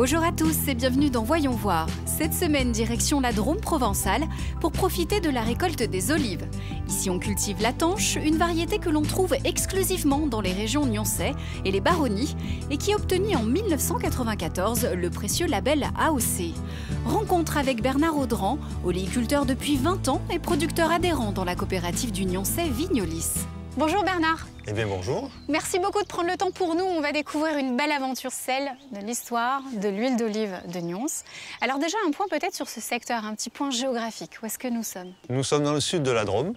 Bonjour à tous et bienvenue dans Voyons voir. Cette semaine, direction la Drôme provençale pour profiter de la récolte des olives. Ici, on cultive la tanche, une variété que l'on trouve exclusivement dans les régions nyonsais et les baronnies et qui a obtenu en 1994 le précieux label AOC. Rencontre avec Bernard Audran, oléiculteur depuis 20 ans et producteur adhérent dans la coopérative du Nyonsais Vignolis. Bonjour Bernard. Eh bien bonjour. Merci beaucoup de prendre le temps pour nous. On va découvrir une belle aventure, celle de l'histoire de l'huile d'olive de Nyons. Alors déjà un point peut-être sur ce secteur, un petit point géographique. Où est-ce que nous sommes? Nous sommes dans le sud de la Drôme.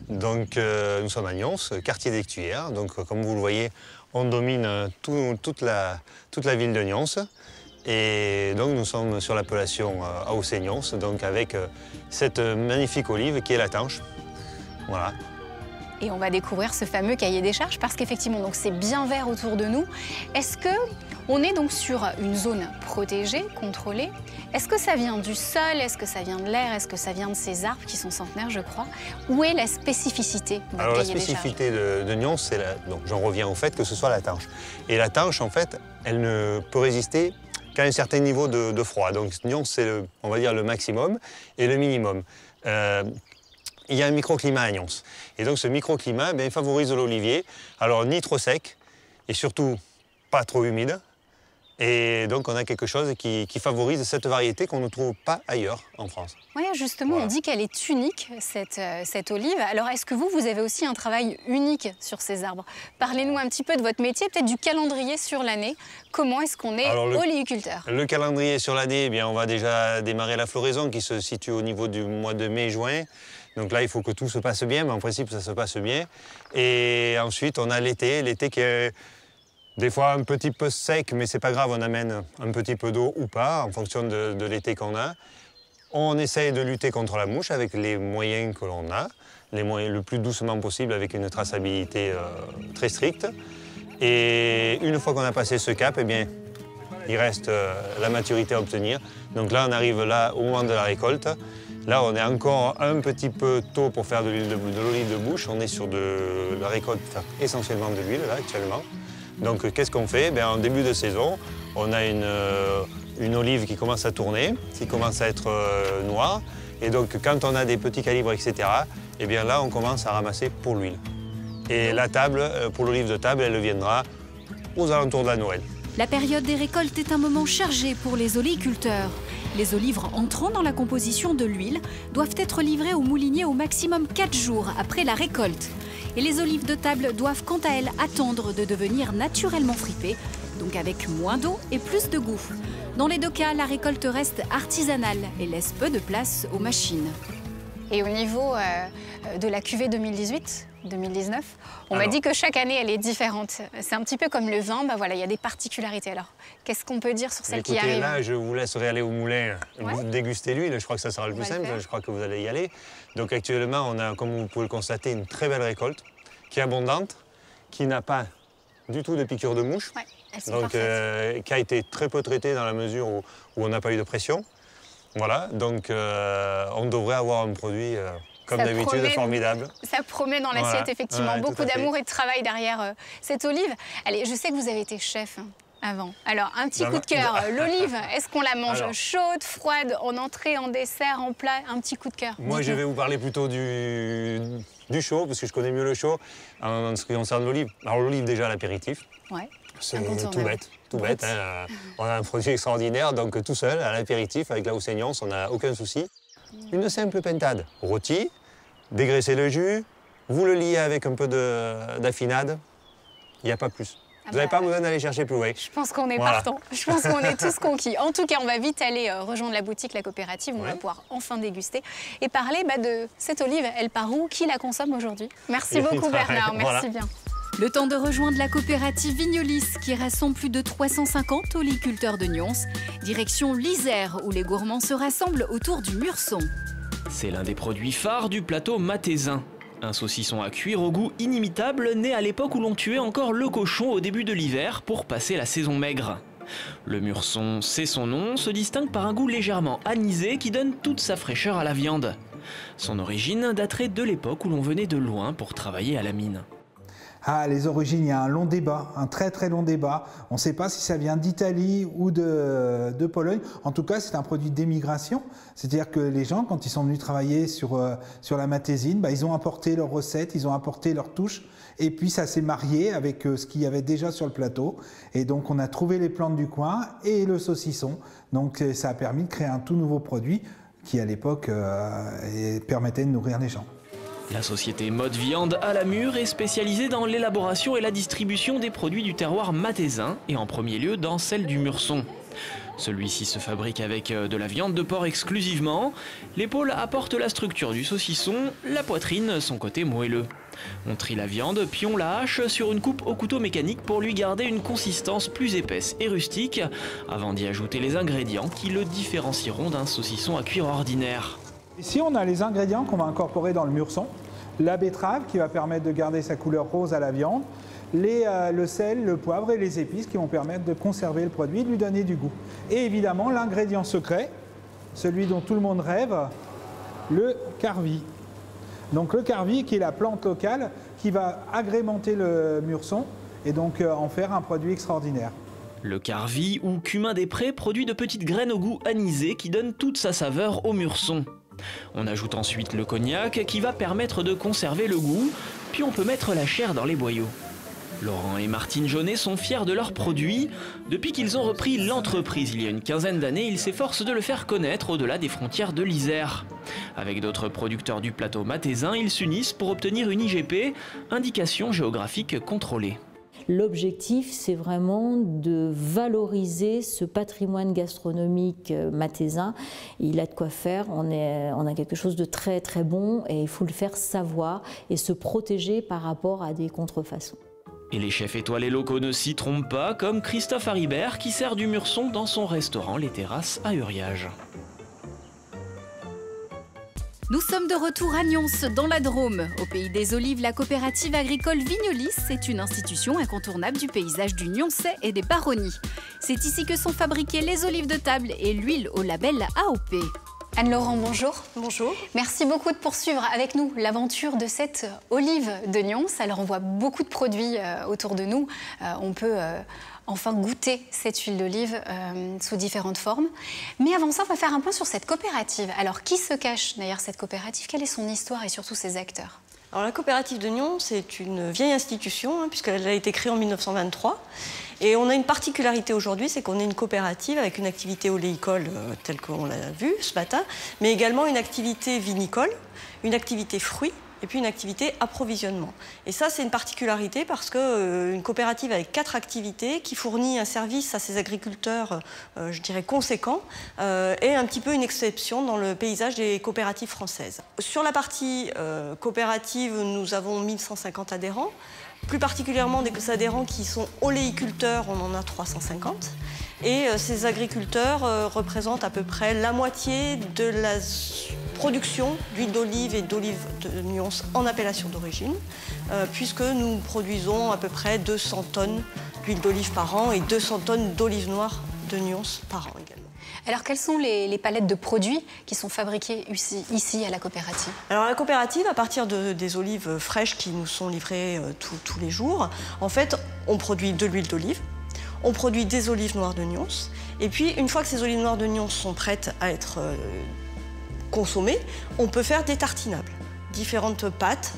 Donc nous sommes à Nyons, quartier des Tuillères. Donc comme vous le voyez, on domine toute la ville de Nyons. Et donc nous sommes sur l'appellation AOC Nyons, donc avec cette magnifique olive qui est la tanche. Voilà. Et on va découvrir ce fameux cahier des charges parce qu'effectivement, donc c'est bien vert autour de nous. Est-ce que on est donc sur une zone protégée, contrôlée? Est-ce que ça vient du sol? Est-ce que ça vient de l'air? Est-ce que ça vient de ces arbres qui sont centenaires, je crois? Où est la spécificité de Alors cahier la spécificité de Nyons, c'est donc j'en reviens au fait que ce soit la tanche. Et la tanche, en fait, elle ne peut résister qu'à un certain niveau de froid. Donc Nyons, c'est on va dire le maximum et le minimum. Il y a un microclimat à Nyons. Et donc ce microclimat il favorise l'olivier. Alors ni trop sec et surtout pas trop humide. Et donc on a quelque chose qui favorise cette variété qu'on ne trouve pas ailleurs en France. Oui, justement, voilà. On dit qu'elle est unique, cette olive. Alors est-ce que vous avez aussi un travail unique sur ces arbres? Parlez-nous un petit peu de votre métier, peut-être du calendrier sur l'année. Comment est-ce qu'on est oléiculteur? Le calendrier sur l'année, on va déjà démarrer la floraison qui se situe au niveau du mois de mai-juin. Donc là, il faut que tout se passe bien, mais en principe, ça se passe bien. Et ensuite, on a l'été qui est des fois un petit peu sec, mais c'est pas grave, on amène un petit peu d'eau ou pas, en fonction de l'été qu'on a. On essaye de lutter contre la mouche avec les moyens que l'on a, le plus doucement possible avec une traçabilité très stricte. Et une fois qu'on a passé ce cap, il reste la maturité à obtenir. Donc là, on arrive là au moment de la récolte. Là, on est encore un petit peu tôt pour faire de l'olive de bouche. On est sur de la récolte, essentiellement de l'huile, là, actuellement. Donc, qu'est-ce qu'on fait? En début de saison, on a une olive qui commence à tourner, qui commence à être noire. Et donc, quand on a des petits calibres, etc., là, on commence à ramasser pour l'huile. Et la table, pour l'olive de table, elle viendra aux alentours de la Noël. La période des récoltes est un moment chargé pour les oléiculteurs. Les olives entrant dans la composition de l'huile doivent être livrées au moulinier au maximum 4 jours après la récolte. Et les olives de table doivent quant à elles attendre de devenir naturellement fripées, donc avec moins d'eau et plus de goût. Dans les deux cas, la récolte reste artisanale et laisse peu de place aux machines. Et au niveau de la cuvée 2018-2019, on m'a dit que chaque année, elle est différente. C'est un petit peu comme le vin, il y a des particularités. Alors, qu'est-ce qu'on peut dire sur celle qui arrive? Là, je vous laisserai aller au moulin, déguster l'huile. Je crois que ça sera le plus simple. Je crois que vous allez y aller. Donc actuellement, on a, comme vous pouvez le constater, une très belle récolte, qui est abondante, qui n'a pas du tout de piqûres de mouche. Ouais, elles sont donc, qui a été très peu traitée dans la mesure où on n'a pas eu de pression. Voilà, donc on devrait avoir un produit, comme d'habitude, formidable. Ça promet dans l'assiette, effectivement. Beaucoup d'amour et de travail derrière cette olive. Allez, je sais que vous avez été chef avant. Alors, un petit coup de cœur. L'olive, est-ce qu'on la mange chaude, froide, en entrée, en dessert, en plat? Un petit coup de cœur. Moi, je vais vous parler plutôt du chaud, parce que je connais mieux le chaud, en ce qui concerne l'olive. Alors, l'olive, déjà, à l'apéritif. Ouais. C'est tout bête. Hein. On a un produit extraordinaire, donc tout seul, à l'apéritif, avec la AOC Nyons, on n'a aucun souci. Une simple pentade rôtie, dégraissez le jus, vous le liez avec un peu d'affinade, il n'y a pas plus. Vous n'avez pas besoin d'aller chercher plus loin. Je pense qu'on est partant. Je pense qu'on est tous conquis. En tout cas, on va vite aller rejoindre la boutique, la coopérative. On va pouvoir enfin déguster et parler de cette olive. Elle part où? Qui la consomme aujourd'hui? Merci beaucoup Bernard, merci bien. Le temps de rejoindre la coopérative Vignolis qui rassemble plus de 350 oléiculteurs de Nyons. Direction l'Isère où les gourmands se rassemblent autour du mûrson. C'est l'un des produits phares du plateau mathésin. Un saucisson à cuire au goût inimitable, né à l'époque où l'on tuait encore le cochon au début de l'hiver pour passer la saison maigre. Le mûrson, c'est son nom, se distingue par un goût légèrement anisé qui donne toute sa fraîcheur à la viande. Son origine daterait de l'époque où l'on venait de loin pour travailler à la mine. Ah, les origines, il y a un long débat, un très très long débat. On ne sait pas si ça vient d'Italie ou de Pologne. En tout cas, c'est un produit d'émigration. C'est-à-dire que les gens, quand ils sont venus travailler sur la matésine, ils ont apporté leurs recettes, ils ont apporté leurs touches. Et puis ça s'est marié avec ce qu'il y avait déjà sur le plateau. Et donc on a trouvé les plantes du coin et le saucisson. Donc ça a permis de créer un tout nouveau produit qui à l'époque permettait de nourrir les gens. La société Mode Viande à la Mure est spécialisée dans l'élaboration et la distribution des produits du terroir mathésin et en premier lieu dans celle du Murson. Celui-ci se fabrique avec de la viande de porc exclusivement. L'épaule apporte la structure du saucisson, la poitrine son côté moelleux. On trie la viande puis on la hache sur une coupe au couteau mécanique pour lui garder une consistance plus épaisse et rustique avant d'y ajouter les ingrédients qui le différencieront d'un saucisson à cuire ordinaire. Ici, on a les ingrédients qu'on va incorporer dans le Murson. La betterave qui va permettre de garder sa couleur rose à la viande, le sel, le poivre et les épices qui vont permettre de conserver le produit et de lui donner du goût. Et évidemment, l'ingrédient secret, celui dont tout le monde rêve, le carvi. Donc le carvi qui est la plante locale qui va agrémenter le Murson et donc en faire un produit extraordinaire. Le carvi ou cumin des prés produit de petites graines au goût anisé qui donnent toute sa saveur au Murson. On ajoute ensuite le cognac qui va permettre de conserver le goût, puis on peut mettre la chair dans les boyaux. Laurent et Martine Jaunet sont fiers de leurs produits. Depuis qu'ils ont repris l'entreprise il y a une quinzaine d'années, ils s'efforcent de le faire connaître au-delà des frontières de l'Isère. Avec d'autres producteurs du plateau mathésin, ils s'unissent pour obtenir une IGP, indication géographique contrôlée. L'objectif, c'est vraiment de valoriser ce patrimoine gastronomique mathésin. Il a de quoi faire, on a quelque chose de très très bon et il faut le faire savoir et se protéger par rapport à des contrefaçons. Et les chefs étoilés locaux ne s'y trompent pas, comme Christophe Haribert qui sert du Murson dans son restaurant Les Terrasses à Uriage. Nous sommes de retour à Nyons, dans la Drôme. Au pays des olives, la coopérative agricole Vignolis est une institution incontournable du paysage du Nyonçais et des Baronnies. C'est ici que sont fabriquées les olives de table et l'huile au label AOP. Anne-Laurent, bonjour. Bonjour. Merci beaucoup de poursuivre avec nous l'aventure de cette olive de Nyons. Alors on voit beaucoup de produits autour de nous. On peut enfin goûter cette huile d'olive sous différentes formes. Mais avant ça, on va faire un point sur cette coopérative. Alors qui se cache derrière cette coopérative? Quelle est son histoire et surtout ses acteurs? Alors la coopérative de Nyons, c'est une vieille institution, puisqu'elle a été créée en 1923. Et on a une particularité aujourd'hui, c'est qu'on est une coopérative avec une activité oléicole telle qu'on l'a vu ce matin, mais également une activité vinicole, une activité fruits et puis une activité approvisionnement. Et ça, c'est une particularité parce qu'une coopérative avec 4 activités qui fournit un service à ses agriculteurs, je dirais, conséquent, est un petit peu une exception dans le paysage des coopératives françaises. Sur la partie coopérative, nous avons 1150 adhérents. Plus particulièrement des adhérents qui sont oléiculteurs, on en a 350. Et ces agriculteurs représentent à peu près la moitié de la production d'huile d'olive et d'olive de Nyons en appellation d'origine, puisque nous produisons à peu près 200 tonnes d'huile d'olive par an et 200 tonnes d'olive noire de Nyons par an également. Alors, quelles sont les palettes de produits qui sont fabriquées ici à la coopérative? Alors, la coopérative, à partir des olives fraîches qui nous sont livrées tous les jours, en fait, on produit de l'huile d'olive, on produit des olives noires de Nyons, et puis, une fois que ces olives noires de Nyons sont prêtes à être consommées, on peut faire des tartinables. Différentes pâtes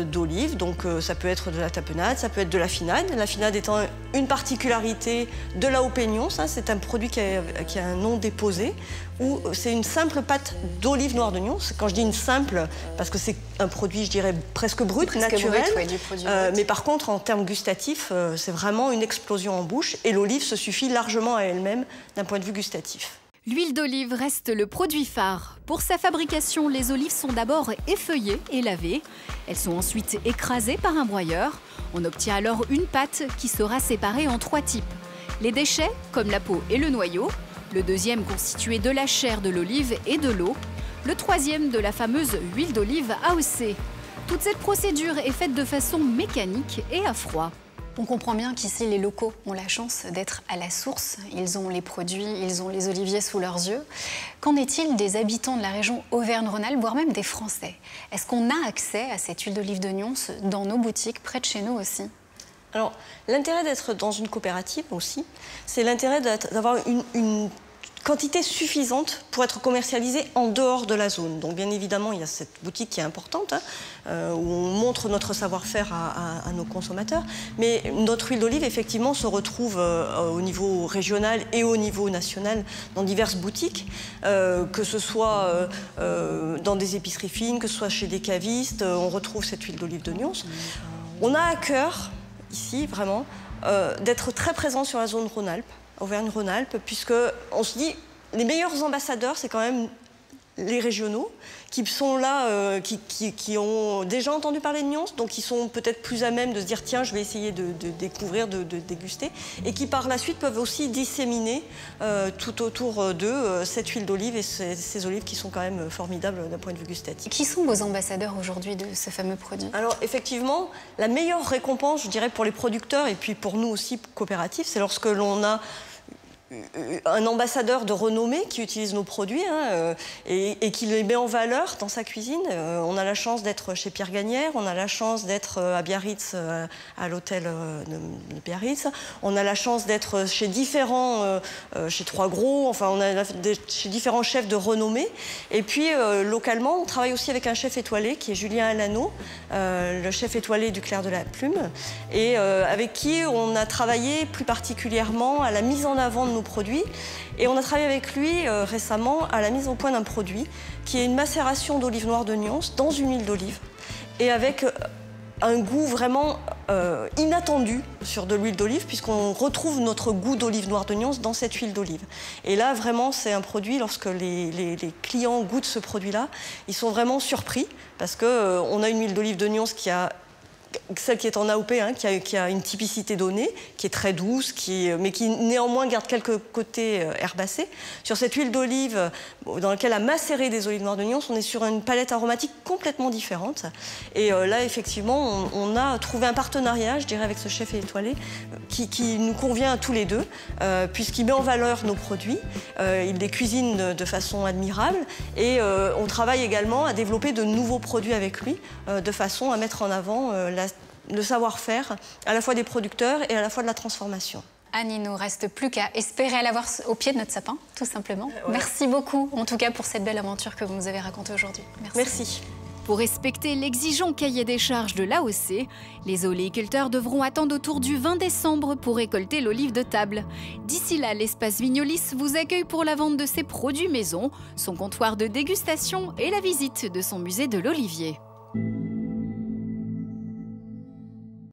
d'olive, donc ça peut être de la tapenade, ça peut être de la finade. La finade étant une particularité de l'AOP Nyons, c'est un produit qui a un nom déposé, où c'est une simple pâte d'olive noire de Nyons. Quand je dis une simple, parce que c'est un produit, je dirais, presque brut, naturel, brut, ouais, du produit brut. Mais par contre, en termes gustatifs, c'est vraiment une explosion en bouche, et l'olive se suffit largement à elle-même d'un point de vue gustatif. L'huile d'olive reste le produit phare. Pour sa fabrication, les olives sont d'abord effeuillées et lavées. Elles sont ensuite écrasées par un broyeur. On obtient alors une pâte qui sera séparée en 3 types. Les déchets, comme la peau et le noyau. Le deuxième constitué de la chair de l'olive et de l'eau. Le troisième de la fameuse huile d'olive AOC. Toute cette procédure est faite de façon mécanique et à froid. On comprend bien qu'ici, les locaux ont la chance d'être à la source. Ils ont les produits, ils ont les oliviers sous leurs yeux. Qu'en est-il des habitants de la région Auvergne-Rhône-Alpes, voire même des Français? Est-ce qu'on a accès à cette huile d'olive de Nyons dans nos boutiques, près de chez nous aussi? Alors, l'intérêt d'être dans une coopérative aussi, c'est l'intérêt d'avoir une quantité suffisante pour être commercialisée en dehors de la zone. Donc bien évidemment, il y a cette boutique qui est importante, où on montre notre savoir-faire à nos consommateurs, mais notre huile d'olive, effectivement, se retrouve au niveau régional et au niveau national dans diverses boutiques, que ce soit dans des épiceries fines, que ce soit chez des cavistes, on retrouve cette huile d'olive de Nyons. On a à cœur, ici, vraiment, d'être très présent sur la zone Rhône-Alpes, Auvergne-Rhône-Alpes, puisqu'on se dit les meilleurs ambassadeurs, c'est quand même les régionaux, qui sont là, qui ont déjà entendu parler de Nyons, donc qui sont peut-être plus à même de se dire tiens, je vais essayer de découvrir, de déguster, et qui par la suite peuvent aussi disséminer tout autour d'eux cette huile d'olive et ces olives qui sont quand même formidables d'un point de vue gustatif. Qui sont vos ambassadeurs aujourd'hui de ce fameux produit? Alors effectivement, la meilleure récompense, je dirais, pour les producteurs et puis pour nous aussi coopératifs, c'est lorsque l'on a un ambassadeur de renommée qui utilise nos produits et qui les met en valeur dans sa cuisine. On a la chance d'être chez Pierre Gagnère, on a la chance d'être à Biarritz, à l'hôtel de Biarritz, on a la chance d'être chez chez Trois Gros, enfin on a chez différents chefs de renommée. Et puis localement, on travaille aussi avec un chef étoilé qui est Julien Alano, le chef étoilé du Clair de la Plume, et avec qui on a travaillé plus particulièrement à la mise en avant de nos produits, et on a travaillé avec lui récemment à la mise au point d'un produit qui est une macération d'olive noire de Nyons dans une huile d'olive, et avec un goût vraiment inattendu sur de l'huile d'olive, puisqu'on retrouve notre goût d'olive noire de Nyons dans cette huile d'olive. Et là, vraiment, c'est un produit, lorsque les clients goûtent ce produit-là, ils sont vraiment surpris, parce qu'on a une huile d'olive de Nyons celle qui est en AOP, qui a une typicité donnée, qui est très douce, mais qui néanmoins garde quelques côtés herbacés. Sur cette huile d'olive dans laquelle a macéré des olives noires de Nyons, on est sur une palette aromatique complètement différente. Et là, effectivement, on a trouvé un partenariat, je dirais, avec ce chef étoilé qui nous convient à tous les deux, puisqu'il met en valeur nos produits, il les cuisine de façon admirable, et on travaille également à développer de nouveaux produits avec lui, de façon à mettre en avant le savoir-faire à la fois des producteurs et à la fois de la transformation. Anne, il ne nous reste plus qu'à espérer l'avoir au pied de notre sapin, tout simplement. Merci beaucoup, en tout cas, pour cette belle aventure que vous nous avez racontée aujourd'hui. Merci. Pour respecter l'exigeant cahier des charges de l'AOC, les oléiculteurs devront attendre autour du 20 décembre pour récolter l'olive de table. D'ici là, l'espace Vignolis vous accueille pour la vente de ses produits maison, son comptoir de dégustation et la visite de son musée de l'olivier.